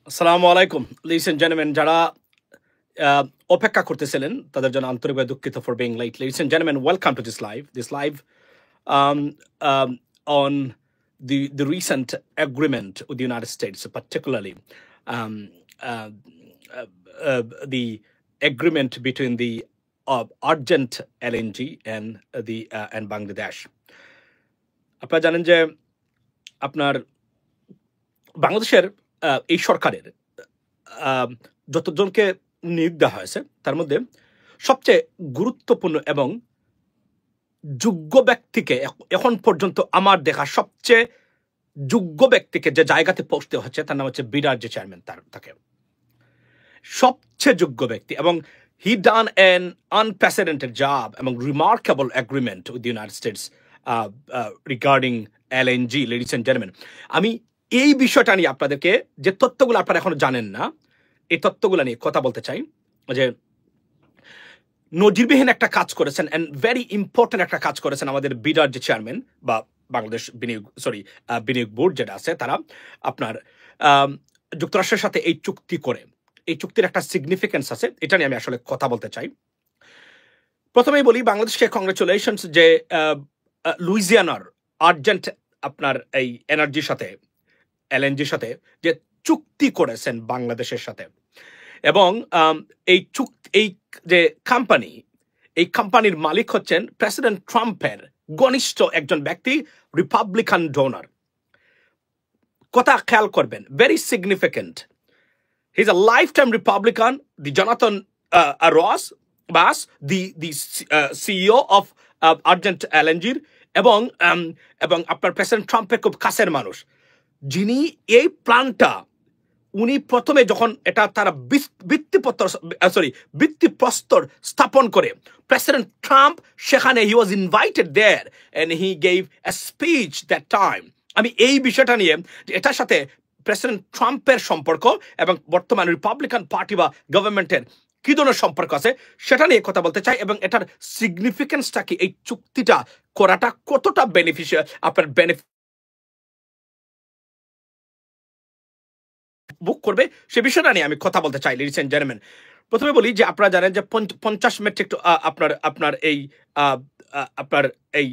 আসসালামু আলাইকুম ladies and gentlemen যারা অপেক্ষা করতেছিলেন তাদের জন্য আন্তরিকভাবে দুঃখিত for being late. Ladies and gentlemen, welcome to this live um, um, on the recent agreement with the United States, particularly um, uh, the agreement between the urgent LNG and Bangladesh. আপনারা জানেন যে আপনার বাংলাদেশের এই সরকারের যতজনকে নিয়োগ দেওয়া হয়েছে তার মধ্যে সবচেয়ে গুরুত্বপূর্ণ এবং যোগ্য ব্যক্তিকে এখন পর্যন্ত আমার দেখা সবচেয়ে যোগ্য ব্যক্তিকে যে জায়গাতে পৌঁছতে হচ্ছে তার নাম হচ্ছে বিরাট যে চেয়ারম্যান তাকে সবচেয়ে যোগ্য ব্যক্তি এবং he done an unprecedented job এবং remarkable agreement with the United States regarding LNG. Ladies and gentleman, আমি এই বিষয়টা নিয়ে আপনাদেরকে যে তথ্যগুলো আপনারা এখনো জানেন না এই তথ্যগুলো নিয়ে কথা বলতে চাই। যে নজিরবিহীন একটা কাজ করেছেন এন্ড ভেরি ইম্পর্টেন্ট একটা কাজ করেছেন আমাদের বিরাট যে চেয়ারম্যান বা বাংলাদেশ বিনিয়োগ বোর্ড যেটা আছে, তারা আপনার যুক্তরাষ্ট্রের সাথে এই চুক্তি করে এই চুক্তির একটা সিগনিফিকেন্স আছে, এটা নিয়ে আমি আসলে কথা বলতে চাই। প্রথমেই বলি বাংলাদেশকে কংগ্রেচুলেশনস যে লুইজিয়ানার আর্জেন্ট আপনার এই এনার্জির সাথে এলএনজির সাথে যে চুক্তি করেছেন বাংলাদেশের সাথে এবং এই যে কোম্পানি এই কোম্পানির মালিক হচ্ছেন প্রেসিডেন্ট ট্রাম্পের ঘনিষ্ঠ একজন ব্যক্তি, রিপাবলিকান ডোনার। কথা খেয়াল করবেন, very significant. He is a life time Republican, the Jonathan Bass, the CEO of Argent এলএনজির এবং আপনার প্রেসিডেন্ট ট্রাম্পের খুব কাছের মানুষ, যিনি এই প্ল্যানটা উনি প্রথমে যখন এটা তারা ভিত্তিপ্রস্তর স্থাপন করে প্রেসিডেন্ট ট্রাম্প সেখানে he was invited there and he gave a speech that time. আমি এই বিষয়টা নিয়ে এটার সাথে প্রেসিডেন্ট ট্রাম্পের সম্পর্ক এবং বর্তমান রিপাবলিকান পার্টি বা গভর্নমেন্টের কি ধরনের সম্পর্ক আছে সেটা নিয়ে কথা বলতে চাই এবং এটার সিগনিফিকেন্সটা কি, এই চুক্তিটা করাটা কতটা বেনিফিশিয়াল আপনার বুক করবে সে বিষয়টা নিয়ে আমি কথা বলতে চাই। লেডিস এন্ড জেন্টলম্যান, প্রথমে বলি যে আপনারা জানেন যে 50 মেট্রিক আপনার এই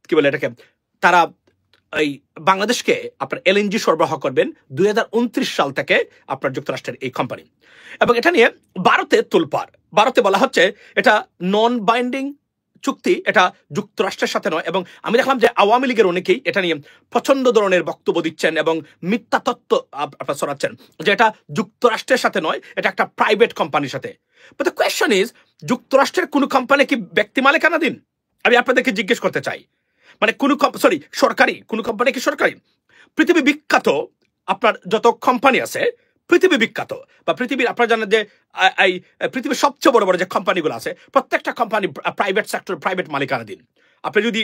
কি বলে এটাকে, তারা এই বাংলাদেশকে আপনার এলএনজি সরবরাহ করবেন 2029 সাল থেকে আপনার যুক্তরাষ্ট্রের এই কোম্পানি। এবং এটা নিয়ে ভারতে তোলপাড়, ভারতে বলা হচ্ছে এটা নন বাইন্ডিং চুক্তি, এটা যুক্তরাষ্ট্রের সাথে নয়। এবং আমি দেখলাম যে আওয়ামী লীগের অনেকেই এটা নিয়ে প্রচন্ড ধরনের বক্তব্য দিচ্ছেন এবং মিথ্যা তথ্য আপনার ছড়াচ্ছেন যে এটা যুক্তরাষ্ট্রের সাথে নয়, এটা একটা প্রাইভেট কোম্পানির সাথে। বাট দ্য কোয়েশ্চন ইজ, যুক্তরাষ্ট্রের কোনো কোম্পানি কি ব্যক্তি মালিকানাধীন? আমি আপনাদেরকে জিজ্ঞেস করতে চাই, মানে সরকারি কোন কোম্পানি কি সরকারি? পৃথিবী বিখ্যাত আপনার যত কোম্পানি আছে, পৃথিবী বিখ্যাত বা পৃথিবীর আপনারা জানেন যে এই পৃথিবীর সবচেয়ে বড় বড় যে কোম্পানিগুলো আছে প্রত্যেকটা কোম্পানি প্রাইভেট সেক্টর, প্রাইভেট মালিকানাধীন। আপনি যদি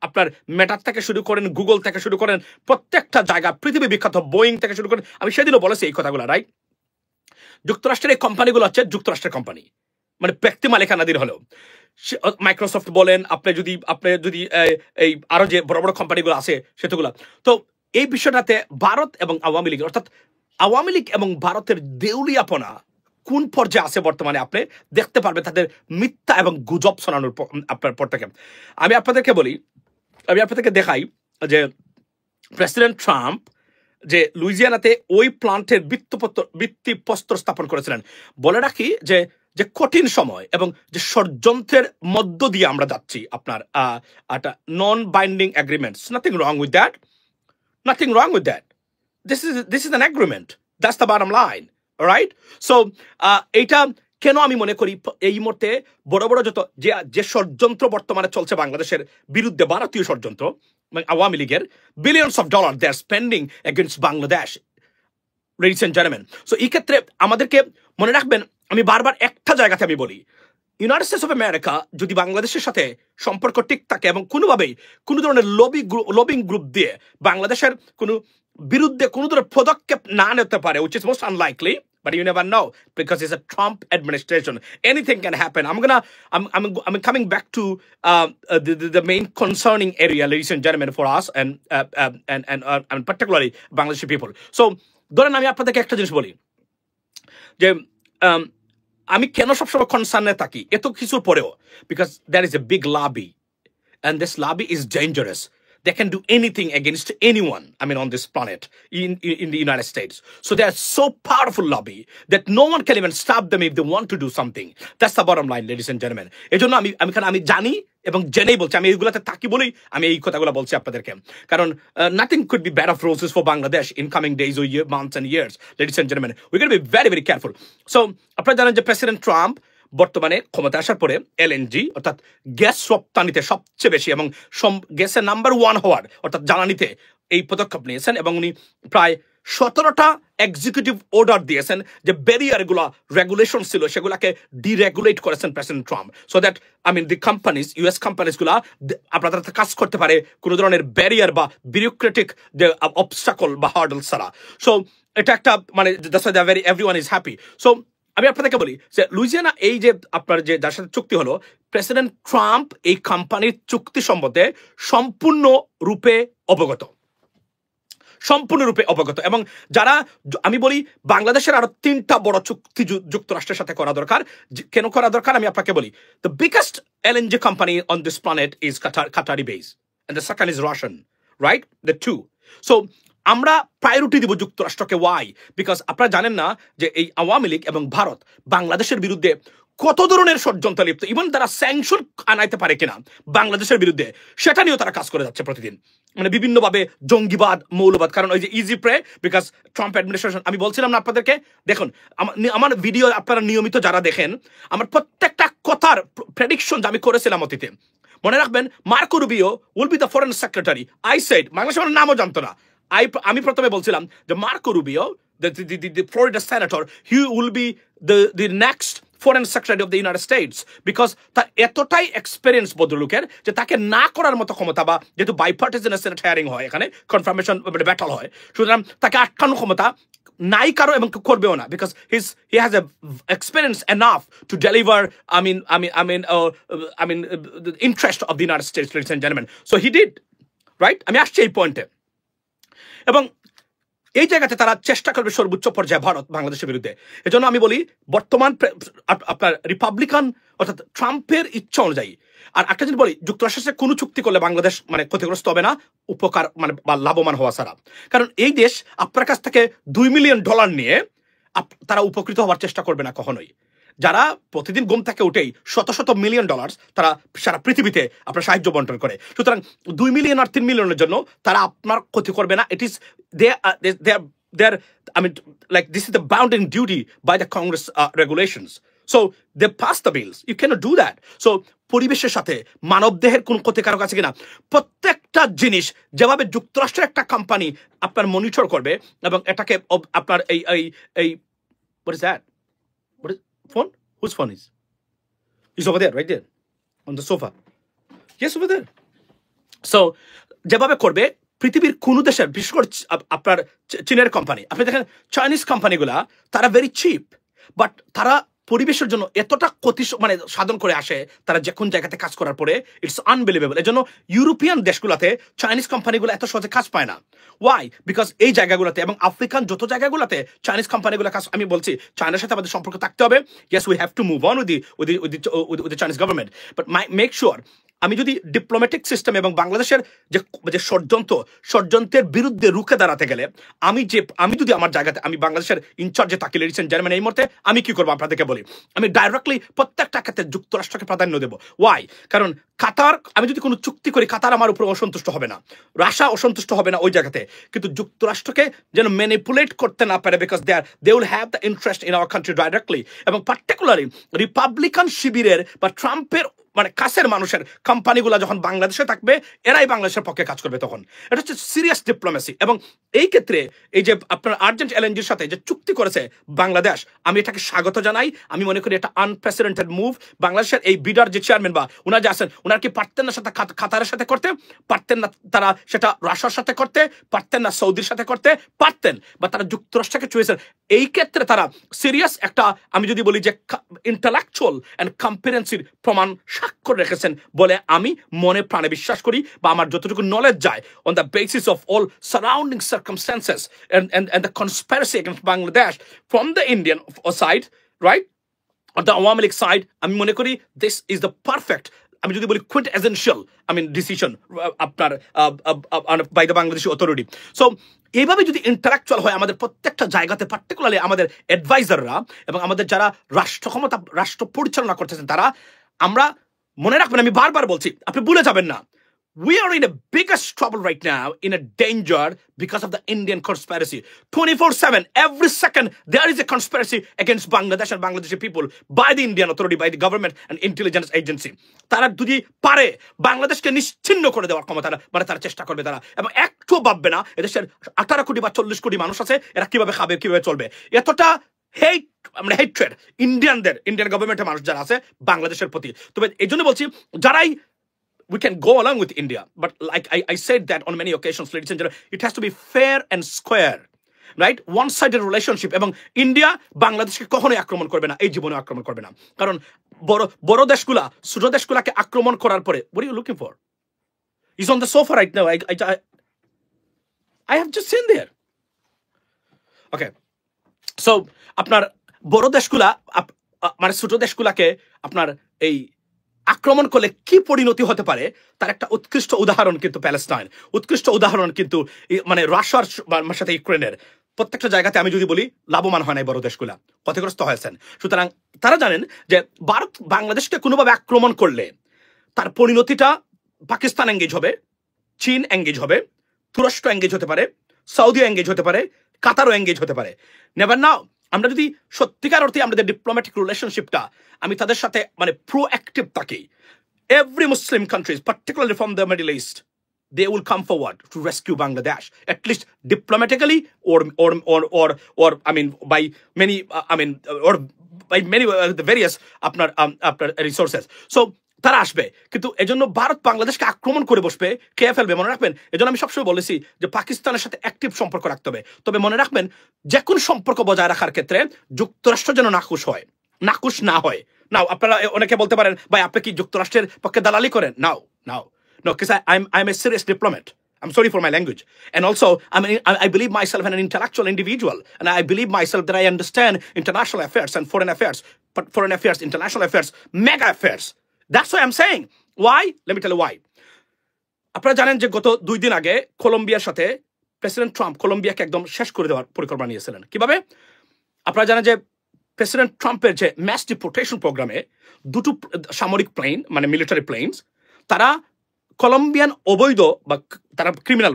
আপনার মেটার থেকে শুরু করেন, গুগল থেকে শুরু করেন, প্রত্যেকটা জায়গা পৃথিবী বিখ্যাত, বোয়িং থেকে শুরু করেন, আমি সেদিনও বলেছি এই কথাগুলো, রাইট? যুক্তরাষ্ট্রের এই কোম্পানিগুলো হচ্ছে যুক্তরাষ্ট্রের কোম্পানি, মানে ব্যক্তি মালিকানাধীন হলেও। মাইক্রোসফট বলেন, আপনি যদি এই আরো যে বড় বড় কোম্পানিগুলো আছে সেগুলো। তো এই বিষয়টাতে ভারত এবং আওয়ামী লীগ, অর্থাৎ আওয়ামী লীগ এবং ভারতের দেউলিয়াপনা কোন পর্যায়ে আছে বর্তমানে আপনি দেখতে পারবেন তাদের মিথ্যা এবং গুজব শোনানোর আপনার পর থেকে। আমি আপনাদেরকে দেখাই যে প্রেসিডেন্ট ট্রাম্প যে লুইজিয়ানাতে ওই প্লান্টের ভিত্তিপ্রস্তর স্থাপন করেছিলেন। বলে রাখি যে কঠিন সময় এবং যে ষড়যন্ত্রের মধ্য দিয়ে আমরা যাচ্ছি, আপনার একটা non binding agreements, nothing wrong with that, this is an agreement, that's the bottom line, right? So এইটা কেন আমি মনে করি এই মুহূর্তে বড় বড় যত যে ষড়যন্ত্র বর্তমানে চলছে বাংলাদেশের বিরুদ্ধে, ভারতীয় ষড়যন্ত্র আওয়ামী লীগের, billions of dollar they are spending against Bangladesh, ladies and gentleman. So এই ক্ষেত্রে আমাদেরকে মনে রাখবেন, আমি বারবার একটা জায়গাতে আমি বলি, ইউনাইটেড স্টেটস অফ আমেরিকা যদি বাংলাদেশের সাথে সম্পর্ক ঠিক থাকে এবং কোনোভাবেই কোনো ধরনের লবিং গ্রুপ দিয়ে বাংলাদেশের কোনো বিরুদ্ধে কোনো ধরনের পদক্ষেপ না নিতে পারে, which is most unlikely, but you never know because it's a Trump administration, anything can happen. I'm coming back to the main concerning area, ladies and gentlemen, for us and particularly Bangladeshi people. So ধরেন আমি আপনাদেরকে একটা জিনিস বলি যে আমি কেন সবসময় কনসার্নে থাকি এত কিছুর পরেও, because there is a big lobby and this lobby is dangerous. They can do anything against anyone, I mean, on this planet, in the United States. So they are so powerful lobby that no one can even stop them if they want to do something. That's the bottom line, ladies and gentlemen. এজন্য আমি জানি এবং জেনেই বলছি, আমি এইগুলাতে থাকি বলেই আমি এই কথাগুলো বলছি আপনাদেরকে, কারণ nothing could be bed of roses for Bangladesh in coming days or months and years, ladies and gentlemen. We're going to be very, very careful. So আপনারা জানেন যে প্রেসিডেন্ট ট্রাম্প বর্তমানে ক্ষমতা আসার পরে এলএনজি অর্থাৎ গ্যাস রপ্তানিতে সবচেয়ে বেশি এবং গ্যাসের নাম্বার 1 হওয়ার অর্থাৎ জ্বালানিতে এই পদক্ষেপ নিয়েছেন, এবং উনি প্রায় 17টা এক্সিকিউটিভ অর্ডার দিয়েছেন যে ব্যারিয়ারগুলো রেগুলেশন ছিল সেগুলোকে ডিরেগুলেট করেছেন president Trump, so that I mean the companies, US কোম্পানিজগুলো আপনাদের কাজ করতে পারে কোনো ধরনের ব্যারিয়ার বা বিউরোক্রেটিক যে অবস্টাকল বা হার্ডল ছাড়া। সো এটা একটা মানে এভরিওয়ান ইজ হ্যাপি। সো আমি আপনাদেরকে বলি যে লুইজিয়ানা এই যে আপনার যে যার সাথে চুক্তি হলো, প্রেসিডেন্ট ট্রাম্প এই কোম্পানির চুক্তি সম্বন্ধে সম্পূর্ণরূপে অবগত, এবং যারা আমি বলি বাংলাদেশের আরো 3টা বড় চুক্তি যুক্তরাষ্ট্রের সাথে করা দরকার। কেন করা দরকার আমি আপনাকে বলি। The biggest LNG company on this planet is Qatari based and the second is Russian, right? The two. So আমরা প্রায়োরিটি দিব যুক্তরাষ্ট্রকে। ওয়াই? বিকজ আপনারা জানেন না যে এই আওয়ামী লীগ এবং ভারত বাংলাদেশের বিরুদ্ধে কত ধরনের ষড়যন্ত্র লিপ্ত, ইভেন তারা স্যাংশন আনাইতে পারে কিনা বাংলাদেশের বিরুদ্ধে সেটা নিয়েও তারা কাজ করে যাচ্ছে প্রতিদিন, মানে বিভিন্নভাবে জঙ্গিবাদ, মৌলবাদ। কারণ ওই যে easy prey, because Trump administration, আমি বলছিলাম না আপনাদেরকে, দেখুন আমার ভিডিও আপনারা নিয়মিত যারা দেখেন, আমার প্রত্যেকটা কথার প্রেডিকশন আমি করেছিলাম অতীতে। মনে রাখবেন, Marco Rubio will be the foreign secretary. I said, বাংলাদেশের নামও জানতো না। আমি প্রথমে বলছিলাম যে Marco Rubio, the Florida senator, he will be the next foreign secretary of the United States, because তার এতটাই এক্সপেরিয়েন্স ভদ্রলোকের যে তাকে না করার মতো ক্ষমতা, বা যেহেতু বাইপার্টিসান সেনেট হিয়ারিং হয়, এখানে কনফার্মেশন ব্যাটল হয়, সুতরাং তাকে আটকানোর ক্ষমতা নাই কারো, এবং করবেও না, because he has a experience enough to deliver the interest of the United States, ladies and gentlemen. So he did, right? আমি আসছি এই পয়েন্টে, এবং এই জায়গাতে তারা চেষ্টা করবে সর্বোচ্চ পর্যায়ে ভারত বাংলাদেশের বিরুদ্ধে। এজন্য আমি বলি বর্তমান আপনার রিপাবলিকান অর্থাৎ ট্রাম্পের ইচ্ছা অনুযায়ী, আর একটা জিনিস বলি, যুক্তরাষ্ট্রের সাথে কোনো চুক্তি করলে বাংলাদেশ মানে ক্ষতিগ্রস্ত হবে না, উপকার মানে বা লাভবান হওয়া ছাড়া। কারণ এই দেশ আপনার কাছ থেকে $2 মিলিয়ন নিয়ে তারা উপকৃত হওয়ার চেষ্টা করবে না কখনোই। যারা প্রতিদিন ঘুম থেকে উঠেই শত মিলিয়ন ডলার তারা সারা পৃথিবীতে আপনার সাহায্য বন্টন করে, সুতরাং 2 মিলিয়ন আর 3 মিলিয়নের জন্য তারা আপনার ক্ষতি করবে না। It is their I mean, like, this is the bounding duty by the Congress regulations. So they pass the bills. You cannot do that. So পরিবেশের সাথে মানবদেহের কোন ক্ষতিকারক আছে কিনা প্রত্যেকটা জিনিস যেভাবে যুক্তরাষ্ট্রের একটা কোম্পানি আপনার মনিটর করবে, এবং এটাকে আপনার এই what is that? What is phone? Whose phone is? He's over there, right there, on the sofa. Yes, over there. So যেভাবে করবে পৃথিবীর কোন দেশের, বিশেষ করে আপনার চীনের কোম্পানি, আপনি দেখেন চাইনিজ কোম্পানিগুলা তারা ভেরি চিপ, বাট তারা পরিবেশের জন্য এতটা ক্ষতি মানে সাধন করে আসে তারা যে কোন জায়গাতে কাজ করার পরে, ইটস আনবিলিভেবল। এই জন্য ইউরোপিয়ান দেশগুলোতে চাইনিজ কোম্পানিগুলো এত সহজে কাজ পায় না। ওয়াই? বিকজ এই জায়গাগুলোতে এবং আফ্রিকান যত জায়গাগুলোতে চাইনিজ কোম্পানিগুলো কাজ, আমি বলছি চায়নার সাথে আমাদের সম্পর্ক থাকতে হবে। Yes, we have to move on with the Chinese government, but make sure আমি যদি ডিপ্লোম্যাটিক সিস্টেম এবং বাংলাদেশের যে ষড়যন্ত্রের বিরুদ্ধে রুখে দাঁড়াতে গেলে, আমি যদি আমার জায়গাতে আমি বাংলাদেশের ইনচার্জে থাকি, লেডিস এন্ড জেন্টলম্যান, এই মুহূর্তে আমি কি করবো আপনাদেরকে বলি, আমি ডাইরেক্টলি প্রত্যেকটা ক্ষেত্রে যুক্তরাষ্ট্রকে প্রাধান্য দেবো। ওয়াই? কারণ কাতার, আমি যদি কোনো চুক্তি করি, কাতার আমার উপর অসন্তুষ্ট হবে না, রাশিয়া অসন্তুষ্ট হবে না ওই জায়গাতে, কিন্তু যুক্তরাষ্ট্রকে যেন ম্যানিপুলেট করতে না পারে, because they will have the interest in our country directly, এবং পার্টিকুলারলি রিপাবলিকান শিবিরের বা ট্রাম্পের মানে কাছের মানুষের কোম্পানিগুলো যখন বাংলাদেশে থাকবে, এরাই বাংলাদেশের পক্ষে কাজ করবে তখন। এটা হচ্ছে সিরিয়াস ডিপ্লোমেসি, এবং এই ক্ষেত্রে এই যে আপনার আর্জেন্ট এলএনজির সাথে যে চুক্তি করেছে বাংলাদেশ, আমি এটাকে স্বাগত জানাই। আমি মনে করি এটা আনপ্রেসিডেন্টেড মুভ। বাংলাদেশের এই বিডার যে চেয়ারম্যান বা ওনার যে আছেন, ওনার কি পারতেন না সাথে কাতারের সাথে করতে? পারতেন না তারা সেটা রাশিয়ার সাথে করতে? পারতেন না সৌদির সাথে করতে? পারতেন, বা তারা যুক্তরাষ্ট্রকে চুয়েছেন। এই ক্ষেত্রে তারা সিরিয়াস একটা আমি যদি বলি যে ইন্টালেকচুয়াল অ্যান্ড কম্পিটেন্সির প্রমাণ স্বাক্ষর রেখেছেন বলে আমি মনে প্রাণে বিশ্বাস করি, বা আমার যতটুকু নলেজ যায় on the basis of all surrounding circumstances and the conspiracy against Bangladesh from the Indian side, right? On the Awami League side, আমি মনে করি this is the perfect, আমি যদি বলি quintessential, decision আপনার by the Bangladeshi authority. So এইভাবে যদি intellectual হয় আমাদের প্রত্যেকটা জায়গাতে, পার্টিকুলারলি আমাদের অ্যাডভাইজাররা এবং আমাদের যারা রাষ্ট্র পরিচালনা করতেছেন তারা, আমরা মনে রাখবেন, আমি বারবার বলছি, আপনি ভুলে যাবেন না, we are in the biggest trouble right now, in a danger because of the Indian conspiracy. 24/7, every second, there is a conspiracy against Bangladesh and Bangladeshi people by the Indian authority, by the government and intelligence agency. তারা যদি পারে বাংলাদেশকে নিশ্চিহ্ন করে দেওয়ার ক্ষমতা, মানে তারা চেষ্টা করবে তারা, এবং একটু ভাববে না এদেশের 18 কোটি বা 40 কোটি মানুষ আছে, এরা কিভাবে খাবে, কিভাবে চলবে। এতটা হেট্রেড ইন্ডিয়ান গভর্নমেন্টের মানুষ যারা আছে বাংলাদেশের প্রতি। তবে এই জন্য বলছি, যারাই we can go along with India, but like I said that on many occasions, ladies and gentlemen, it has to be fair and square, right? One-sided relationship. এবং ইন্ডিয়া বাংলাদেশকে কখনোই আক্রমণ করবে না, এই জীবনে আক্রমণ করবে না, কারণ বড় দেশগুলা ছোট দেশগুলাকে আক্রমণ করার পরে, what are you looking for? He's on the sofa right now. I have just seen there. Okay, so আপনার বড় দেশগুলা মানে ছোট দেশগুলাকে আপনার এই আক্রমণ করলে কি পরিণতি হতে পারে তার একটা উৎকৃষ্ট উদাহরণ কিন্তু প্যালেস্টাইন, উৎকৃষ্ট উদাহরণ কিন্তু মানে রাশিয়ার সাথে ইউক্রেনের। প্রত্যেকটা জায়গাতে আমি যদি বলি লাভবান হয় না বড় দেশগুলা, ক্ষতিগ্রস্ত হয়েছেন। সুতরাং তারা জানেন যে ভারত বাংলাদেশকে কোনোভাবে আক্রমণ করলে তার পরিণতিটা পাকিস্তান এঙ্গেজ হবে, চীন এঙ্গেজ হবে, তুরস্ক এঙ্গেজ হতে পারে, সৌদিও এঙ্গেজ হতে পারে, কাতারও এঙ্গেজ হতে পারে। নেভার নাও, আমরা যদি সত্যিকার অর্থে আমাদের ডিপ্লোম্যাটিক রিলেশনশিপটা আমি তাদের সাথে মানে প্রোঅ্যাক্টিভ থাকি, every Muslim countries, particularly from the Middle East, they will come forward to rescue Bangladesh, at least diplomatically or I mean by many or by many the various আপনার resources. So তারা আসবে, কিন্তু এজন্য ভারত বাংলাদেশকে আক্রমণ করে বসবে, খেয়ে ফেলবে, মনে রাখবেন। এজন্য আমি সবসময় বলেছি যে পাকিস্তানের সাথে অ্যাক্টিভ সম্পর্ক রাখতে হবে। তবে মনে রাখবেন, যে কোন সম্পর্ক বজায় রাখার ক্ষেত্রে যুক্তরাষ্ট্র যেন নাকুশ না হয়। নাও আপনারা অনেকে বলতে পারেন, ভাই আপনি কি যুক্তরাষ্ট্রের পক্ষে দালালি করেন? No, because I'm a serious diplomat. I'm sorry for my language. And also, I believe myself an intellectual individual. And I believe myself that I understand international affairs and foreign affairs. But foreign affairs, international affairs, mega affairs. That's what I'm saying. Why? Let me tell you why. আপনারা জানেন যে গত 2 দিন আগে কলম্বিয়ার সাথে president Trump কলম্বিয়াকে একদম শেষ করে দেওয়ার পরিকল্পনা নিয়েছিলেন। কিভাবে? আপনারা জানেন যে প্রেসিডেন্ট ট্রাম্পের যে ম্যাস ডিপোর্টেশন প্রোগ্রামে দুটো সামরিক প্লেন, মানে মিলিটারি প্লেনস, তারা কলম্বিয়ান অবৈধ বা তারা ক্রিমিনাল,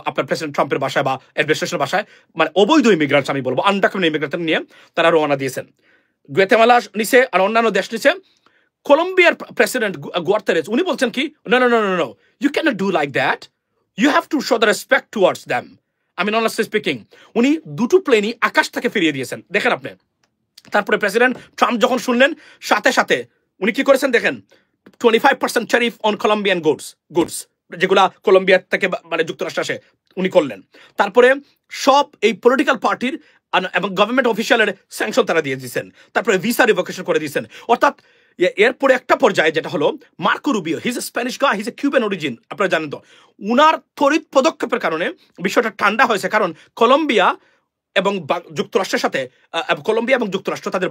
আপনার প্রেসিডেন্ট ট্রাম্পের বাসায় বা অ্যাডমিনিস্ট্রেশনের বাসায়, মানে অবৈধ ইমিগ্রেন্টস আমি বলবো, আনডকুমেন্টেড ইমিগ্রেন্ট নিয়ে তারা রওনা দিয়েছেন। গুয়াতেমালা নিচে আর অন্যান্য দেশ নিচে। কলম্বিয়ার প্রেসিডেন্ট গুয়ার্তেরেজ উনি বলছেন কি, no, you cannot do like that, you have to show the respect towards them. I mean honestly speaking, উনি দুটো প্লেনই আকাশ থেকে ফিরিয়ে দিয়েছেন, দেখেন আপনি। তারপরে প্রেসিডেন্ট ট্রাম্প যখন শুনলেন, সাথে সাথে উনি কি করেছেন দেখেন, 25% ট্যারিফ অন কলম্বিয়ান গুডস যেগুলা কলম্বিয়া থেকে মানে যুক্তরাষ্ট্রে আসে, উনি করলেন। তারপরে সব এই পলিটিক্যাল পার্টির এবং গভর্নমেন্ট অফিসিয়ালের স্যাংশন তারা দিয়ে দিয়েছেন। তারপরে ভিসা রিভোকেশন করে দিয়েছেন। অর্থাৎ এরপরে একটা পর্যায়ে যেটা হলো, মার্কো রুবিও, হিজ এ স্প্যানিশ গাই, হিজ এ কিউবান অরিজিন, আপনারা জানেন তো, উনার তড়িৎ পদক্ষেপের কারণে বিষয়টা ঠান্ডা হয়েছে। কারণ কলম্বিয়া এবং যুক্তরাষ্ট্রের সাথে, কলম্বিয়া এবং যুক্তরাষ্ট্র তাদের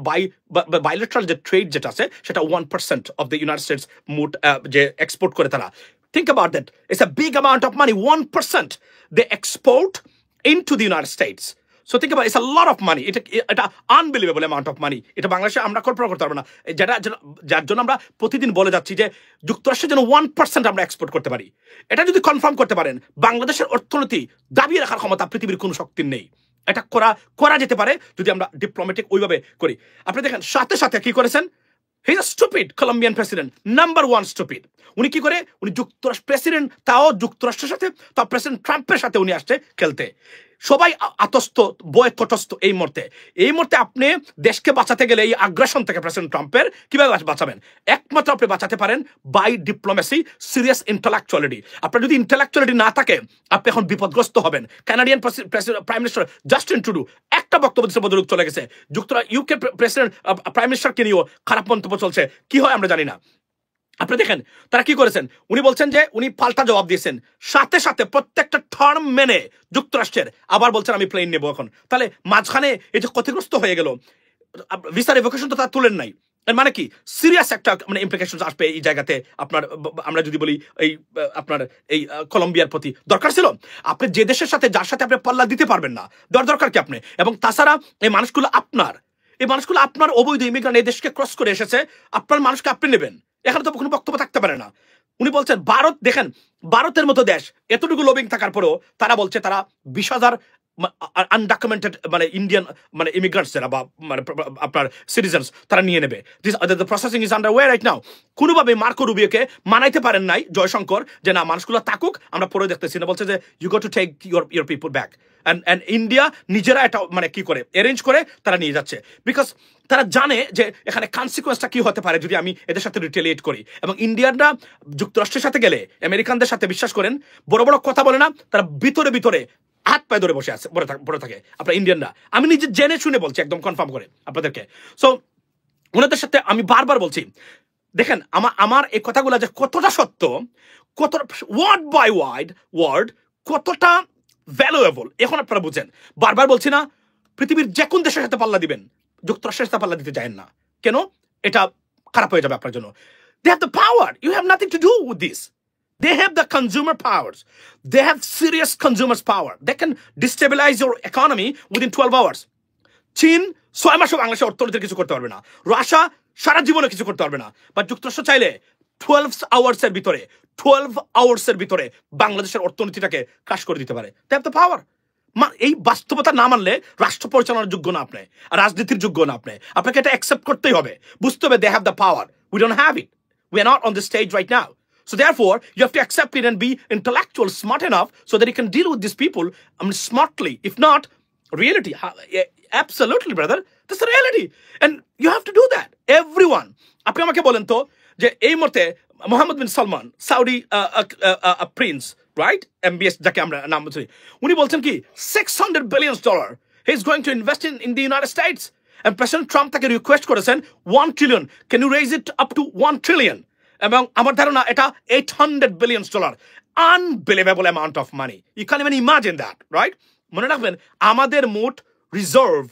বাইলেটারাল যে ট্রেড যেটা আছে সেটা 1% অফ দ্য ইউনাইটেড স্টেটস মোট যে এক্সপোর্ট করে তারা। Think about that. It's a big amount of money. 1% they export into the United States. So think about it. It's a lot of money. এটা unbelievable amount of money. এটা বাংলাদেশে আমরা কল্পনা করতে পারবো না। যার জন্য আমরা প্রতিদিন বলে যাচ্ছি যে যুক্তরাষ্ট্রের জন্য 1% আমরা এক্সপোর্ট করতে পারি। এটা যদি কনফার্ম করতে পারেন, বাংলাদেশের অর্থনীতি দাবিয়ে রাখার ক্ষমতা পৃথিবীর কোনো শক্তির নেই। এটা করা যেতে পারে যদি আমরা ডিপ্লোম্যাটিক ওইভাবে করি। আপনি দেখেন সাথে সাথে কি করেছেন, he is a stupid Colombian president, number 1 stupid. উনি কি করে, উনি যুক্তরাষ্ট্র প্রেসিডেন্ট, তাও যুক্তরাষ্ট্রের সাথে, তাও প্রেসিডেন্ট ট্রাম্পের সাথে উনি আসছে খেলতে। সবাই আতস্ত, বয় তটস্থ। এই মুহূর্তে আপনি দেশকে বাঁচাতে গেলে এই আগ্রাসন থেকে প্রেসিডেন্ট ট্রাম্পের কিভাবে বাঁচাবেন? একমাত্র আপনি বাঁচাতে পারেন বাই ডিপ্লোমেসি, সিরিয়াস ইন্টেলেকচুয়ালিটি। আপনার যদি ইন্টেলেকচুয়ালিটি না থাকে, আপনি এখন বিপদগ্রস্ত হবেন। Canadian prime minister Justin Trudeau একটা একটা বক্তব্য দিচ্ছে ভদ্রলোক চলে গেছে। ইউকে প্রেসিডেন্ট প্রাইম মিনিস্টারকে নিয়েও খারাপ মন্তব্য চলছে, কি হয় আমরা জানি না। আপনি দেখেন তারা কি করেছেন, উনি বলছেন যে উনি পাল্টা জবাব দিয়েছেন, সাথে সাথে প্রত্যেকটা টার্ম মেনে যুক্তরাষ্ট্রের আবার বলছেন আমি প্লেন নেবো এখন। তাহলে মাঝখানে এই যে ক্ষতিগ্রস্ত হয়ে গেল, ভিসা রিভোকেশন তো তারা তুলেন নাই, এর মানে কি সিরিয়াস একটা মানে ইমপ্লিকেশন আসবে এই জায়গাতে। আপনার আমরা যদি বলি এই আপনার এই কলম্বিয়ার প্রতি দরকার ছিল, আপনি যে দেশের সাথে যার সাথে আপনি পাল্লা দিতে পারবেন না, দরকার কি আপনি? এবং তাছাড়া এই মানুষগুলো আপনার অবৈধ ইমিগ্রান্ট এই দেশকে ক্রস করে এসেছে, আপনার মানুষকে আপনি নেবেন, এখানে তো কোনো বক্তব্য থাকতে পারে না। উনি বলছেন ভারত, দেখেন ভারতের মতো দেশ এতটুকু লবিং থাকার পরেও তারা বলছে তারা 20,000 আনডকুমেন্টেড মানে ইন্ডিয়ান মানে ইমিগ্রান্টস যারা বা মানে আপনার সিটিজেন্স তারা নিয়ে নেবে। The processing is under way right now. কোনোভাবে মার্কো রুবিওকে মানাইতে পারেন নাই জয়শঙ্কর যে না মানুষগুলো থাকুক, আমরা পরে দেখতেছি না, বলছে যে you got to take your people back. And India নিজেরা এটা মানে কি করে অ্যারেঞ্জ করে তারা নিয়ে যাচ্ছে, বিকজ তারা জানে যে এখানে কনসিকুয়েন্সটা কি হতে পারে যদি আমি এদের সাথে রিটেলিয়েট করি। এবং ইন্ডিয়ানরা যুক্তরাষ্ট্রের সাথে গেলে আমেরিকানদের সাথে বিশ্বাস করেন বড় বড় কথা বলে না, তারা ভিতরে ভিতরে হাত পায়ে ধরে বসে আছে, পড়ে থাকে আপনার ইন্ডিয়ানরা। আমি নিজে জেনে শুনে বলছি, একদম কনফার্ম করে আপনাদেরকে। সো ওনাদের সাথে আমি বারবার বলছি, দেখেন আমার এই কথাগুলো যে কতটা সত্য, কতটা ওয়ার্ড বাই ওয়ার্ড কতটা ভ্যালুয়েবল এখন আপনারা বুঝেন। বারবার বলছি না পৃথিবীর যে কোন দেশের সাথে পাল্লা দিবেন, যুক্তরাষ্ট্রের সাথে পাল্লা দিতে যায়েন না, কেন? এটা খারাপ হয়ে যাবে আপনার জন্য। They have the power. You have nothing to do with this. They have the consumer powers. They have serious consumers power. They can destabilize your economy within 12 hours. চীন 6 মাসে বাংলাদেশের অর্থনীতির কিছু করতে পারবে না, রাশিয়া সারা জীবনে কিছু করতে পারবে না, বা যুক্তরাষ্ট্র চাইলে 12 আওয়ার্সের ভিতরে বাংলাদেশের অর্থনীতিটাকে ক্রাশ করে দিতে পারে। They have the power. এই বাস্তবতা না মানলে রাষ্ট্র পরিচালনার যোগ্য না আপনি, রাজনীতির যোগ্য না আপনি, আপনাকে এটা অ্যাকসেপ্ট করতেই হবে, বুঝতে হবে they have the power. We don't have it. We are not on the stage right now. So therefore, you have to accept it and be intellectual, smart enough so that you can deal with these people smartly. If not, reality. Absolutely, brother. That's the reality. And you have to do that. Everyone. আপনি আমাকে বলেন তো যে এই মুহূর্তে Mohammed bin Salman, Saudi prince, right, MBS যাকে আমরা নাম বলছি, উনি বলছেন কি $600 billion he is going to invest in the United States. And President Trump তাকে রিকোয়েস্ট করেছেন 1 trillion. Can you raise it up to 1 trillion? এবং আমার ধারণা এটা $800 billion. Unbelievable amount of money. You can't even imagine that, right? মনে রাখবেন আমাদের মোট রিজার্ভ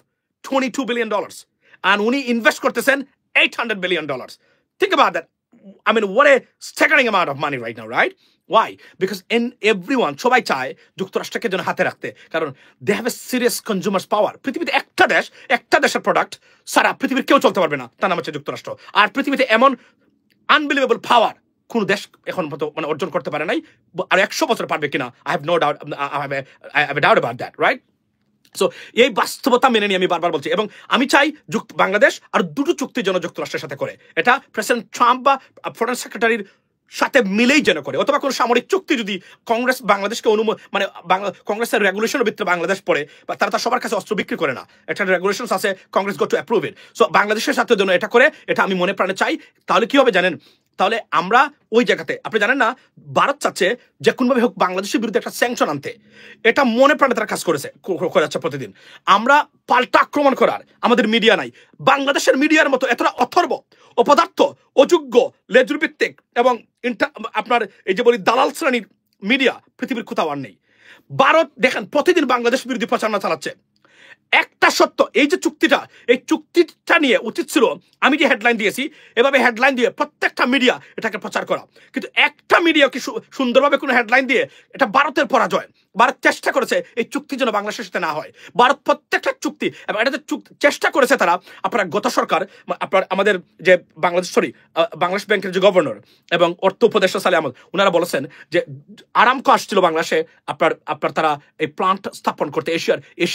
$22 billion. And উনি ইনভেস্ট করতেছেন $800 billion. Think about that. I mean, what a staggering amount of money right now, right? Why? Because everyone, সবাই চায় যুক্তরাষ্ট্রকে যেন হাতে রাখতে, কারণ they have a serious consumers power. পৃথিবীতে একটা দেশের প্রোডাক্ট সারা পৃথিবীর কেউ চলতে পারবে না, তার নাম হচ্ছে যুক্তরাষ্ট্র। আর পৃথিবীতে এমন আনবিলিভেবল পাওয়ার কোন দেশ এখন মানে অর্জন করতে পারে নাই, আর 100 বছর পারবে কিনা I have no doubt, I have a doubt about that, right? So এই বাস্তবতা মেনে নিয়ে আমি বারবার বলছি, এবং আমি চাই বাংলাদেশ আর দুটো চুক্তি যেন যুক্তরাষ্ট্রের সাথে করে, এটা প্রেসিডেন্ট ট্রাম্প বা ফরেন সেক্রেটারির সাথে মিলেই যেন করে, অথবা কোনো সামরিক চুক্তি যদি কংগ্রেস বাংলাদেশকে মানে কংগ্রেসের রেগুলেশনের ভিতরে বাংলাদেশ পড়ে, বা তারা সবার কাছে অস্ত্র বিক্রি করে না, একটা রেগুলেশন আছে, Congress got to approve it. So বাংলাদেশের সাথে যেন এটা করে, এটা আমি মনে প্রাণে চাই। তাহলে কি হবে জানেন, তাহলে আমরা ওই জায়গাতে, আপনি জানেন না ভারত চাচ্ছে যে কোনোভাবে হোক বাংলাদেশের বিরুদ্ধে একটা স্যাংশন আনতে, এটা মনে প্রাণে তারা কাজ করে যাচ্ছে প্রতিদিন। আমরা পাল্টা আক্রমণ করার আমাদের মিডিয়া নাই, বাংলাদেশের মিডিয়ার মতো এতটা অথর্ব, অপদার্থ, অযোগ্য, লেজুর ভিত্তিক এবং আপনার এই যে বলি দালাল শ্রেণীর মিডিয়া পৃথিবীর কোথাও আর নেই। ভারত দেখেন প্রতিদিন বাংলাদেশ বিরোধী প্রচারণা চালাচ্ছে। একটা সত্য, এই যে চুক্তিটা নিয়ে উচিত ছিল আমি যে হেডলাইন দিয়েছি, এভাবে হেডলাইন দিয়ে প্রত্যেকটা মিডিয়া এটাকে প্রচার করা, কিন্তু একটা মিডিয়া কি সুন্দরভাবে কোনো হেডলাইন দিয়ে, এটা ভারতের পরাজয়। ভারত চেষ্টা করেছে এই চুক্তি যেন বাংলাদেশের সাথে না হয়। ভারত প্রত্যেকটা চুক্তি এবং এটাতে চেষ্টা করেছে তারা, আপনার গত সরকার, আপনার আমাদের যে বাংলাদেশ ব্যাংকের যে গভর্নর এবং অর্থ উপদেষ্টা সালে আহমদ, ওনারা বলেছেন যে আরামকো আসছিল বাংলাদেশে আপনার তারা এই প্লান্ট স্থাপন করতে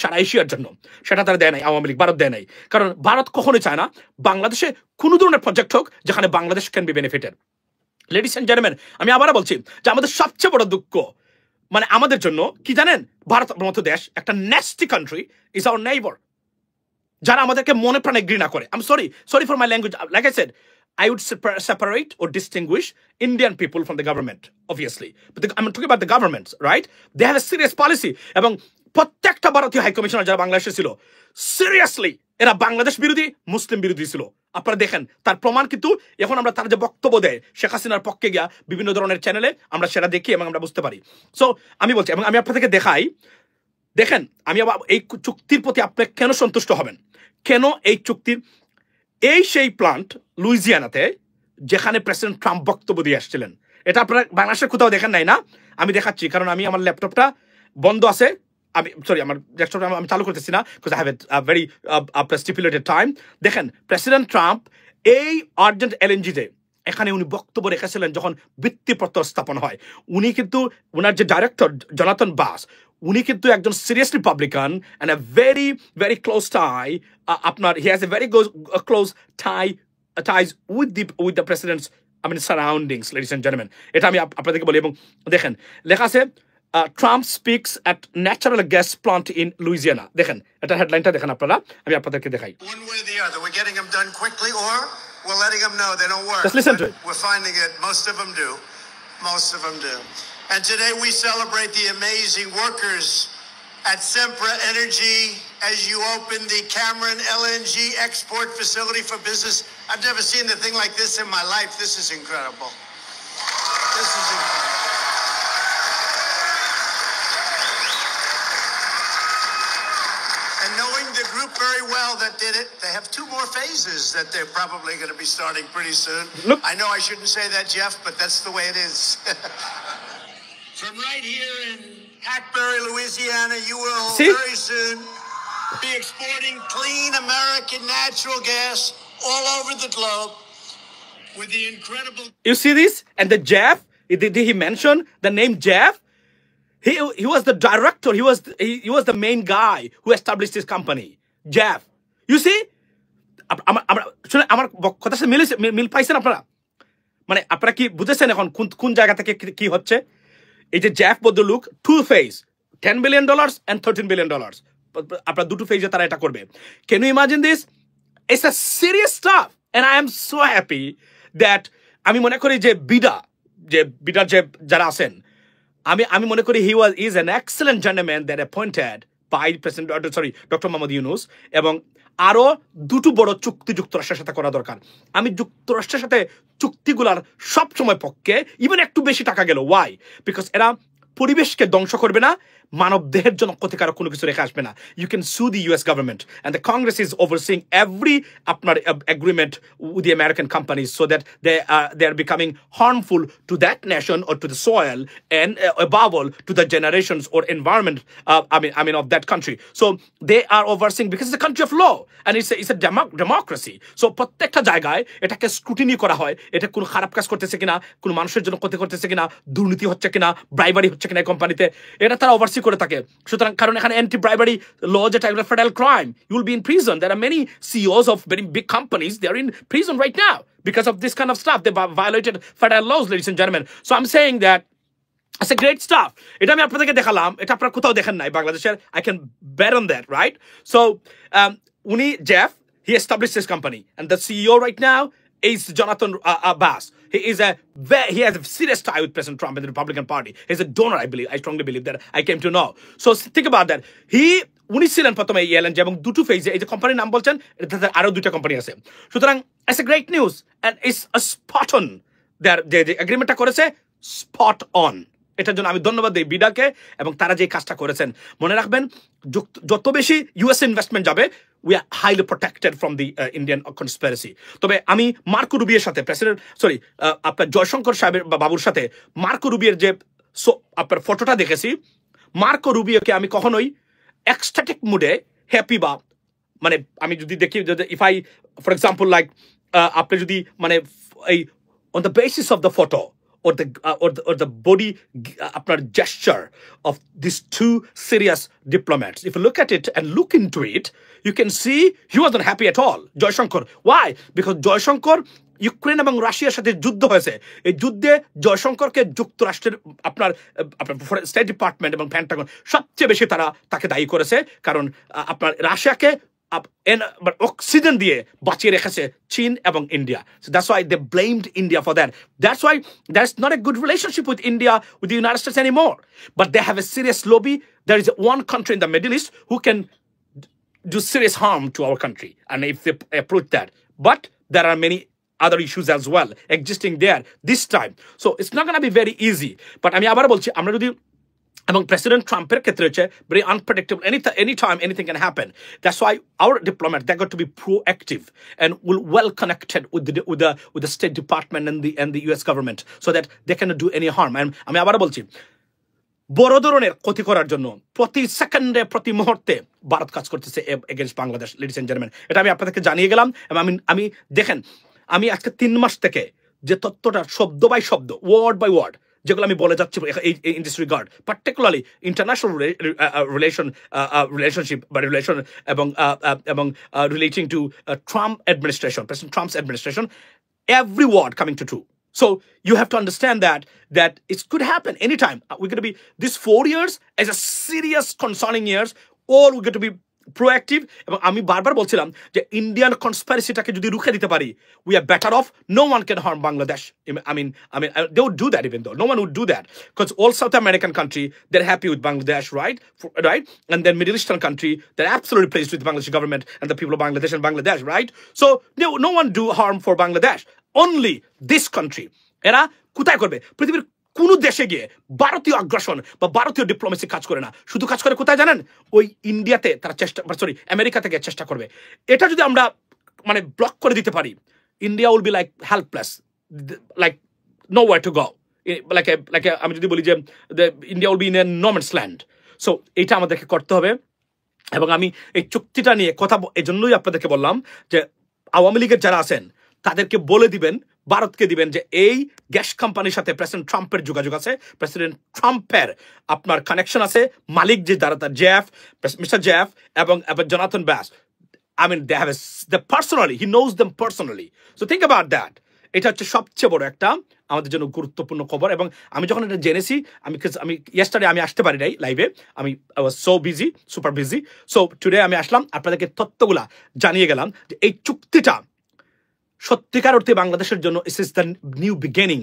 সারা এশিয়ার জন্য, সেটা তারা দেয় নাই, আওয়ামী লীগ ভারত দেয় নাই, কারণ ভারত কখনোই চায় না বাংলাদেশে কোনো ধরনের প্রজেক্ট হোক যেখানে Bangladesh can be benefited. Ladies and gentleman, আমি আবারও বলছি যে আমাদের সবচেয়ে বড় দুঃখ মানে আমাদের জন্য কি জানেন, ভারতের মতো দেশ, একটা nasty country is our neighbour, যারা আমাদেরকে মনে প্রাণে ঘৃণা করে। I am sorry for my language, like I said, I would separate or distinguish Indian people from the government, obviously. But I'm talking about the governments, right? They have a serious policy. এবং প্রত্যেকটা ভারতীয় high commissioner যারা বাংলাদেশে ছিল seriously এরা বাংলাদেশ বিরোধী, মুসলিম বিরোধী ছিল। আপনারা দেখেন তার প্রমাণ কিন্তু এখন আমরা তার যে বক্তব্য দেয় শেখ হাসিনার পক্ষে গিয়া বিভিন্ন ধরনের চ্যানেলে আমরা সেটা দেখি এবং আমরা বুঝতে পারি। সো আমি বলছি এবং আমি আপনাদেরকে দেখাই, দেখেন আমি আবার এই চুক্তির প্রতি আপনি কেন সন্তুষ্ট হবেন, কেন এই চুক্তির এই সেই প্লান্ট লুইজিয়ানাতে যেখানে প্রেসিডেন্ট ট্রাম্প বক্তব্য দিয়ে আসছিলেন, এটা আপনারা বাংলাদেশের কোথাও দেখেন নাই না? আমি দেখাচ্ছি কারণ আমি আমার ল্যাপটপটা বন্ধ আছে, আমি সরি আমার ল্যাপটপটা আমি চালু করতেছি না because I have a very stipulated time. দেখেন প্রেসিডেন্ট ট্রাম্প এই আর্জেন্ট এলএনজিতে এখানে উনি বক্তব্য রেখেছিলেন যখন ভিত্তিপত্র স্থাপন হয়। উনি কিন্তু ওনার যে ডাইরেক্টর জনাথন বাস, উনি কিন্তু একজন serious Republican and a very very close tie, আপনার he has a very close ties with the president's surroundings, ladies and gentlemen. এটা আমি আপনাদেরকে বলি এবং দেখেন লেখা আছে Trump speaks at natural gas plant in Louisiana. দেখেন এটা হেডলাইনটা দেখেন আপনারা, আমি আপনাদেরকে দেখাই। One way or the other, we're getting them done quickly or we're letting them know they don't work. Just listen to it. We're finding it. Most of them do. Most of them do. And today we celebrate the amazing workers at Sempra Energy as you open the Cameron LNG export facility for business. I've never seen a thing like this in my life. This is incredible. This is incredible. And knowing the group very well that did it, they have 2 more phases that they're probably going to be starting pretty soon. Look. I know I shouldn't say that, Jeff, but that's the way it is. From right here in Hackberry, Louisiana, you will very soon be exporting clean American natural gas all over the globe with the incredible... You see this? And the Jeff, did he mention the name Jeff? He was the director, he was the main guy who established this company, Jeff. You see? আমার কথা মিল পাইছেন আপনারা? মানে আপনারা কি বুঝেছেন এখন কোন জায়গা থেকে কি হচ্ছে? এই যে জ্যাফ ভদ্রলোক 2 phase, $10 billion and $13 billion, আপনারা 2 phase তারা এটা করবে। Can you imagine this? It's a serious stuff and I am so happy that আমি মনে করি যে বিডার যে যারা আছেন, আমি মনে করি he is an excellent gentleman that appointed by President Dr. Mohamed Yunus, এবং আরো 2টো বড় চুক্তি যুক্তরাষ্ট্রের সাথে করা দরকার। আমি যুক্তরাষ্ট্রের সাথে চুক্তিগুলার সব সময় পক্ষে, ইভেন একটু বেশি টাকা গেল। ওয়াই? বিকজ এরা পরিবেশকে ধ্বংস করবে না, মানব দেহের জন্য ক্ষতিকারক কোনো কিছু রেখে আসবে না। ইউ ক্যান সু দি US government and the Congress is overseeing every আপনার agreement with the American companies so that they are becoming harmful to that nation or to the soil and above all to the generations or environment of that country. So they are overseeing because it's a country of law and it's a democracy. So প্রত্যেকটা জায়গায় এটাকে scrutiny করা হয়, এটা কোনো খারাপ কাজ করতেছে কিনা, কোনো মানুষের জন্য ক্ষতি করতেছে কিনা, দুর্নীতি হচ্ছে কিনা, ব্রাইবারি হচ্ছে কিনা কোম্পানিতে, এটা তারা ওভারসি করে থাকে। সুতরাং কারণ এখানে অ্যান্টি ব্রাইবারি ল যেটা এগুলো federal crime, you will be in prison. There are many CEOs of very big companies, they are in prison right now because of this kind of stuff. They violated federal laws, ladies and gentlemen. So I'm saying that it's a great stuff. এটা আমি আপনাদেরকে দেখালাম, এটা আপনারা কোথাও দেখেন নাই বাংলাদেশের। I can bet on that, right? So উনি Jeff, he established this company and the CEO right now is Jonathan Bass. He has a serious tie with President Trump and the Republican Party. He's a donor, I strongly believe that I came to know. So think about that. উনি ছিলেন প্রথমে এই LNG এবং 2 phase এই যে কোম্পানির নাম বলছেন, এটাতে আরো 2টা কোম্পানি আছে। সুতরাং it's a great news and it's a spot on. যে এগ্রিমেন্টটা করেছে স্পট অন। এটার জন্য আমি ধন্যবাদ দিই বিডাকে এবং তারা যে কাজটা করেছেন। মনে রাখবেন যত বেশি US ইনভেস্টমেন্ট যাবে, we are highly protected from the Indian conspiracy. তবে আমি মার্কো রুবিওর সাথে আপনার জয়শঙ্কর সাহেবের বাবুর সাথে মার্কো রুবিওর যে আপনার ফটোটা দেখেছি, মার্কো রুবিওকে আমি কখনোই এক্সট্যাটিক মুডে হ্যাপি বা মানে আমি যদি দেখি, if I for example like আপনি যদি মানে এই on the basis of the photo or the body আপনার gesture of these 2 serious diplomats, if you look at it and look into it, you can see he wasn't happy at all, Joyshankar. Why? Because Joyshankar Ukraine এবং রাশিয়ার সাথে যুদ্ধ হয়েছে। এই যুদ্ধে জয়শঙ্করকে যুক্তরাষ্ট্রের আপনার স্টেট ডিপার্টমেন্ট এবং পেন্টাগন সবচেয়ে বেশি তাকে দায়ী করেছে, কারণ আপনার রাশিয়াকে অক্সিজেন দিয়ে বাঁচিয়ে রেখেছে চীন এবং India. So that's why they blamed India for that. That's why there's not a good relationship with India, with the United States anymore. But they have a serious lobby. There is one country in the Middle East who can do serious harm to our country, and if they approach that. But there are many other issues as well existing there this time. So it's not going to be very easy. But আমি আবার বলছি, আমরা যদি এবং president ট্রাম্পের ক্ষেত্রে হচ্ছে very unpredictable, anytime anything can happen. That's why our diplomats, they got to be proactive and well connected with the State Department and the US government, so that they cannot do any harm. And আমি আবার বলছি, বড় ধরনের ক্ষতি করার জন্য প্রতি সেকেন্ডে প্রতি মুহূর্তে ভারত কাজ করতেছে against Bangladesh, ladies and gentleman. এটা আমি আপনাদেরকে জানিয়ে গেলাম। এবং আমি দেখেন, আমি আজকে 3 মাস থেকে যে তথ্যটা শব্দ বাই শব্দ, ওয়ার্ড বাই ওয়ার্ড, যেগুলো আমি বলে যাচ্ছি in this regard, particularly international relationship বা রিলেশন এবং relating to Trump administration, president Trump's administration, every word coming to true. So you have to understand that it could happen anytime. We're going to be, this 4 years as a serious concerning years, or we're going to be proactive. এবং আমি বারবার বলছিলাম যে Indian কনস্পিরেসিটাকে যদি রুখে দিতে পারি, we are better off. No one can harm Bangladesh. I mean they would do that, even though no one would do that, because all South American country, they're happy with Bangladesh, right? And then Middle Eastern country, they're absolutely pleased with the Bangladeshi government and the people of Bangladesh and Bangladesh, right? So no one do harm for Bangladesh. Only this country, এরা কোথায় করবে? পৃথিবীর কোন দেশে গিয়ে ভারতীয় আগ্রাসন বা ভারতীয় ডিপ্লোমেসি কাজ করে না, শুধু কাজ করে কোথায় জানেন? ওই ইন্ডিয়াতে তারা আমেরিকা থেকে চেষ্টা করবে। এটা যদি আমরা মানে ব্লক করে দিতে পারি, India will be like helpless, like nowhere to go, like আমি যদি বলি যে India will be in a no man's land. So এটা আমাদেরকে করতে হবে। এবং আমি এই চুক্তিটা নিয়ে কথা এজন্যই আপনাদেরকে বললাম যে আওয়ামী লীগের যারা আছেন তাদেরকে বলে দিবেন, ভারতকে দিবেন যে এই গ্যাস কোম্পানির সাথে প্রেসিডেন্ট ট্রাম্পের যোগাযোগ আছে, প্রেসিডেন্ট ট্রাম্পের আপনার কানেকশন আছে, মালিক যে দ্বারা তার মিস্টার জেফ এবং জোনাথন ব্যাস, I mean they personally, he knows them personally. So think about that. এটা হচ্ছে সবচেয়ে বড় একটা আমাদের জন্য গুরুত্বপূর্ণ খবর। এবং আমি যখন এটা জেনেছি, আমি ইয়েস্টারডে আমি আসতে পারি নাই লাইভে, I was so busy, super busy. So today আমি আসলাম, আপনাদেরকে তথ্যগুলা জানিয়ে গেলাম যে এই চুক্তিটা সত্যিকার অর্থে বাংলাদেশের জন্য this is the new beginning,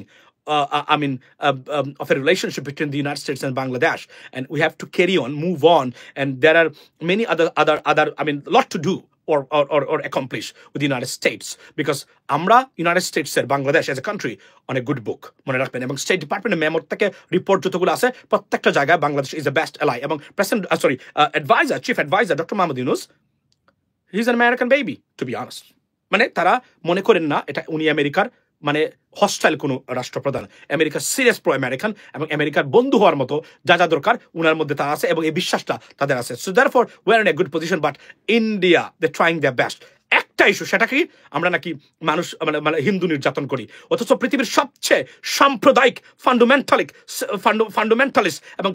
of a relationship between the United States and Bangladesh, and we have to carry on, move on, and there are many other lot to do or accomplish with the United States, because আমরা United States এর Bangladesh as a country on a good book, মনে রাখবেন। এবং state ডিপার্টমেন্টের memo থেকে report যতগুলো আছে প্রত্যেকটা জায়গায় Bangladesh is the best ally। এবং president chief adviser doctor Muhammad Yunus, he is an American baby, to be honest। মানে তারা মনে করেন না এটা উনি আমেরিকার মানে হস্টাইল কোনো রাষ্ট্রপ্রধান। আমেরিকা সিরিয়াস প্রো আমেরিকান, এবং আমেরিকার বন্ধু হওয়ার মতো যা যা দরকার উনার মধ্যে তারা আছে, এবং এই বিশ্বাসটা তাদের আছে। So therefore we are in a good position. But India they trying their best. একটা ইস্যু, সেটা কি আমরা নাকি মানুষ মানে হিন্দু নির্যাতন করি, অথচ পৃথিবীর সবচেয়ে সাম্প্রদায়িক ফান্ডামেন্টালিস্ট এবং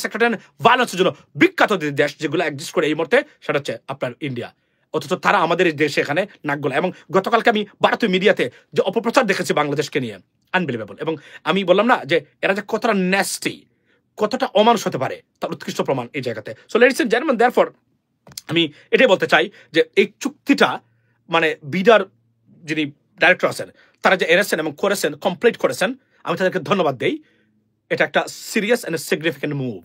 সেক্রেটারি ভায়োলেন্সের জন্য বিখ্যাত দেশ যেগুলো এক্সিস্ট করে এই মুহূর্তে, সেটা হচ্ছে আপনার ইন্ডিয়া। অথচ তারা আমাদের দেশে এখানে নাক গলায়। এবং গতকালকে আমি ভারতীয় মিডিয়াতে যে অপপ্রচার দেখেছি বাংলাদেশকে নিয়ে, আনবিলিভেবল। এবং আমি বললাম না যে এরা যে কতটা ন্যাস্টি, কতটা অমানুষ হতে পারে, তার উৎকৃষ্ট প্রমাণ এই জায়গাতে। So ladies and gentleman, therefore আমি এটাই বলতে চাই যে এই চুক্তিটা মানে বিডার যিনি ডাইরেক্টর আছেন তারা যে এনেছেন এবং করেছেন, কমপ্লিট করেছেন, আমি তাদেরকে ধন্যবাদ দেই। এটা একটা serious and significant move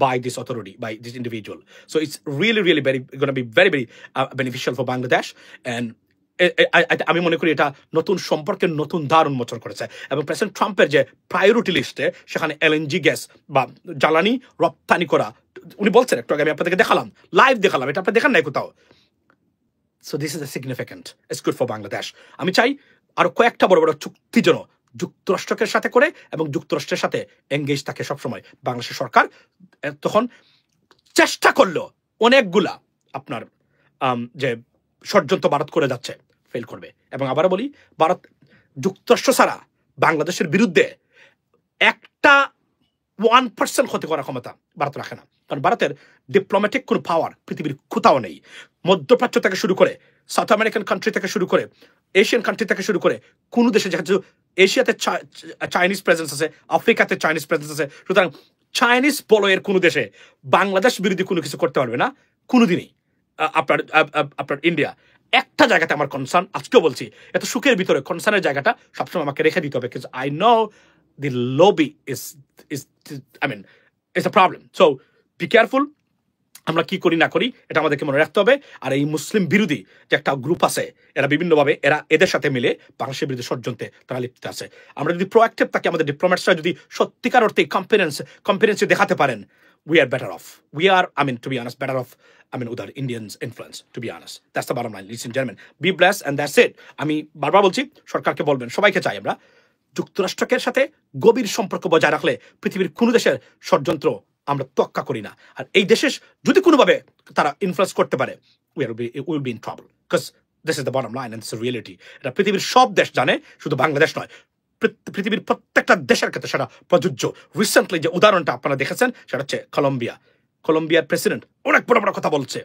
by this authority, by this individual. So it's really going to be very beneficial for Bangladesh. And আমি মনে করি এটা নতুন সম্পর্কের নতুন দ্বার উন্মোচন করেছে। এবং প্রেসিডেন্ট ট্রাম্পের যে প্রায়োরিটি লিস্টে সেখানে এলএনজি গ্যাস বা জ্বালানি রপ্তানি করা, উনি বলছেন, একটু আগে আমি আপনাদেরকে দেখালাম, লাইভ দেখালাম, এটা আপনারা দেখেন নাই কোথাও। So this is a significant, it's good for Bangladesh. আমি চাই আরো কয়েকটা বড় বড় চুক্তি যেন যুক্তরাষ্ট্রকে সাথে করে এবং যুক্তরাষ্ট্রের সাথে এঙ্গেজ থাকে সবসময় বাংলাদেশের সরকার। তখন চেষ্টা করলো অনেকগুলা আপনার যে ষড়যন্ত্র ভারত করে যাচ্ছে ফেল করবে। এবং আবারও বলি, ভারত যুক্তরাষ্ট্র ছাড়া বাংলাদেশের বিরুদ্ধে একটা 1% ক্ষতি করার ক্ষমতা ভারত রাখে না, কারণ ভারতের ডিপ্লোম্যাটিক কোনো পাওয়ার পৃথিবীর কোথাও নেই। মধ্যপ্রাচ্য থেকে শুরু করে, সাউথ আমেরিকান কান্ট্রি থেকে শুরু করে, এশিয়ান কান্ট্রি থেকে শুরু করে, কোনো দেশে যেহেতু এশিয়াতে চাইনিজ প্রেজেন্স আছে, আফ্রিকাতে চাইনিজ প্রেজেন্স আছে, সুতরাং চাইনিজ বলয়ের কোনো দেশে বাংলাদেশ বিরোধী কোনো কিছু করতে পারবে না কোনোদিনই। আপনার ইন্ডিয়া, একটা জায়গাতে আমার কনসার্ন, আজকেও বলছি, এত সুখের ভিতরে কনসার্নের জায়গাটা সবসময় আমাকে রেখে দিতে হবে, because I know the lobby is it's a problem. So be careful. আমরা কি করি না করি এটা আমাদেরকে মনে রাখতে হবে। আর এই মুসলিম বিরোধী যে একটা গ্রুপ আছে, এরা বিভিন্নভাবে এদের সাথে মিলে বাংলাদেশের বিরুদ্ধে ষড়যন্ত্রে তারা লিপ্ত আছে। আমরা যদি প্রোঅ্যাক্টিভ থাকি, আমাদের ডিপ্লোম্যাটসরা যদি সত্যিকার অর্থে কম্পিটেন্সি দেখাতে পারেন, we are better off. We are, to be honest, better off with our Indians influence, to be honest. That's the bottom line, ladies and gentlemen. Be blessed and that's it. আমি বারবার বলছি, সরকারকে বলবেন, সবাইকে চাই আমরা যুক্তরাষ্ট্রের সাথে গভীর সম্পর্ক বজায় রাখলে পৃথিবীর কোনো দেশের ষড়যন্ত্র আমরা তোয়াক্কা করি না। আর এই দেশে যদি কোনোভাবে তারা ইনফ্লুয়েন্স করতে পারে, we will be in trouble, because this is the bottom line and it's a reality. এটা পৃথিবীর সব দেশ জানে, শুধু বাংলাদেশ নয়, পৃথিবীর প্রত্যেকটা দেশের ক্ষেত্রে সেটা প্রযোজ্য। রিসেন্টলি যে উদাহরণটা আপনারা দেখেছেন সেটা হচ্ছে কলম্বিয়ার প্রেসিডেন্ট অনেক বড় বড় কথা বলছে,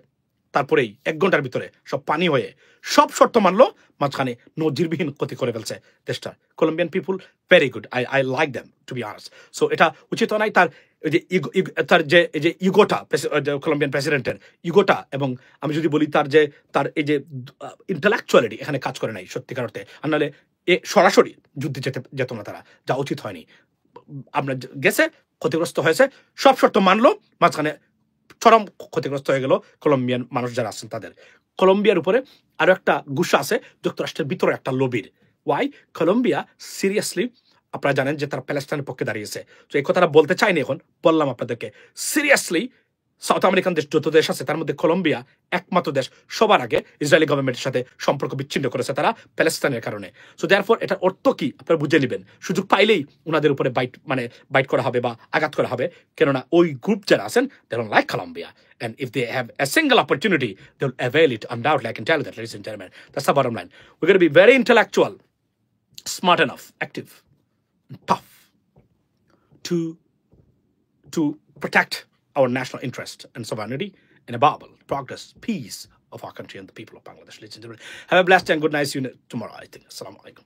তারপরেই 1 ঘন্টার ভিতরে সব পানি হয়ে সব শর্ত মানলো, মাঝখানে নজিরবিহীন ক্ষতি করে ফেলছে দেশটা। Colombian people very good, I like them, to be honest. So এটা উচিত নয় তার যে ইগোটা, কলম্বিয়ান প্রেসিডেন্টের ইগোটা, এবং আমি যদি বলি তার এই যে ইন্টেলেকচুয়ালিটি এখানে কাজ করে নাই সত্যিকার অর্থে। আর নাহলে সরাসরি যুদ্ধে যেত না তারা, যা উচিত হয়নি। আপনার গেছে, ক্ষতিগ্রস্ত হয়েছে, সব শর্ত মানলো, মাঝখানে চরম ক্ষতিগ্রস্ত হয়ে গেল কলম্বিয়ান মানুষ যারা আছেন তাদের। কলম্বিয়ার উপরে আরো একটা গুসা আছে যুক্তরাষ্ট্রের ভিতরে একটা লবির। ওয়াই? কলম্বিয়া সিরিয়াসলি, আপনারা জানেন যে তারা প্যালেস্টাইনের পক্ষে দাঁড়িয়েছে। তো এই কথাটা বলতে চাইনি, এখন বললাম আপনাদেরকে। সিরিয়াসলি সাউথ আমেরিকান দেশ যত দেশ আছে তার মধ্যে কলম্বিয়া একমাত্র দেশ সবার আগে ইসরায়েলি গভর্নমেন্টের সাথে সম্পর্ক বিচ্ছিন্ন করেছে তারা প্যালেস্টাইনের কারণে। সো দেয়ারফর এটার অর্থ কি আপনারা বুঝে নেবেন, সুযোগ পাইলেই ওনাদের উপরে বাইট করা হবে বা আঘাত করা হবে, কেননা ওই গ্রুপ যারা আছেন they don't like Colombia, and if they have a single opportunity they'll avail it undoubtedly. I can tell you that, ladies and gentlemen. That's the bottom line. We're going to be very intellectual, smart enough, active, and tough to protect our national interest and sovereignty and above all, progress, peace of our country and the people of Bangladesh. Ladies and gentlemen, have a blessed and good night. See you tomorrow, I think. Assalamu alaikum.